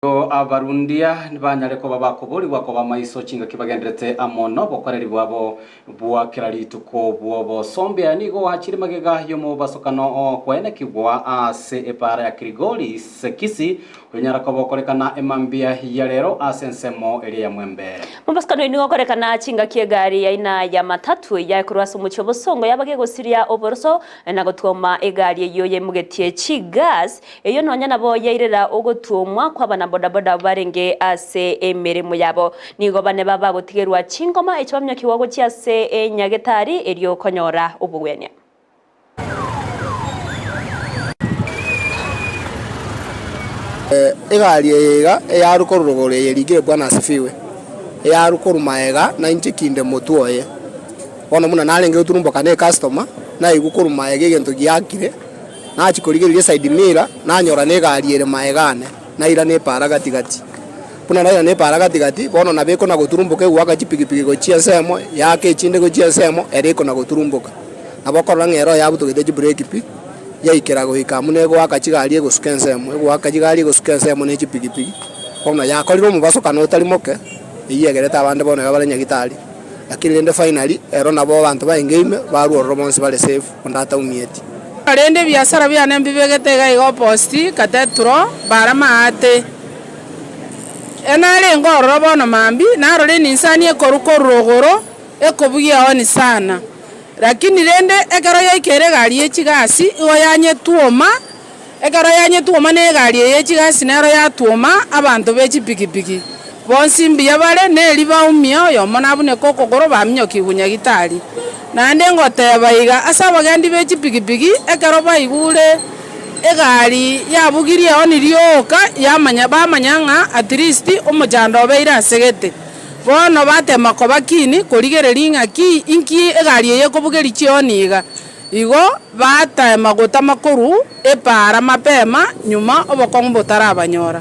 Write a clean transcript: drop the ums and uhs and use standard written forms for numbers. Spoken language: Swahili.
Abarundia banyareko babakobori bakoba maiso chinga kibagendrete amono bokoreri bwabo bwa kirarituko bwobo sombia nigo hachiri magega yomo basokano kwene kigwa ase epara ya Kirigori sekisi unyarako bokorekana emambia ya rero asensemo eri ya mwembere mubasokano nigo korekana chinga kiegari aina ya matatu ya kurwaso mucho bosongo yabage gosiria oboroso na gotwoma egari yo yemugetie chigas eyo nonya nabo yairera ogotwomwa kwa bana bodaboda barenge ase emirimo yabo nigo bane baba gutigerwa chingoma echamyo kiwago cyase nyagetari eriyo konyora ubugwenya egari ega yarukorugore yerigire bwana asifiwe yarukorumaega na inchikinde mutuoye bona muna narenge uturumboka ne customer na igukorumaega egento giakire na chikorigerie side mirror na nyora ne gari ere maegane na ira ne para gatigati puna na ira ne para gatigati bono na beko na goturumboka egwaka chipigipigi go chiasemo yake chinde go chiasemo eriko na goturumboka na bokora ngero yabutugite chibreki pi yaikera go ikamune gwaka chigari ego skensemo gwaka chigari ego skensemo ne chipigipigi bona yakoriro mubasokano utari moke iyegereta abande bono yabalenya gitari lakini rende finally ero nabo bantu baingeime baruoro bonse bale safe ondata umieti rende biasara byane mbibegete igo posti katetro baramaate enale ngoro bono mambi narore ninsani ekorukorogoro ekobugia oni sana lakini rende ekaro yaikere gari yechigasi igo yanye tuoma ekaro yanye tuoma ne gari yechigasi nero ya tuoma abantu bechipikipiki bonsi mbiya bare neri baumia yo monabune kokogoro bamnyo kigunya gitari nande ngoteba iga asa bagendi bechipikipiki ekaro baigure egari yabugirie oni rioka yamanya bamanyanga at least omojando beira asegete bono batema kobakini korigereria ngaki inki egari ye kobugeri chioniga igo batema gota makuru epara mapema nyuma obokongbo tarabanyora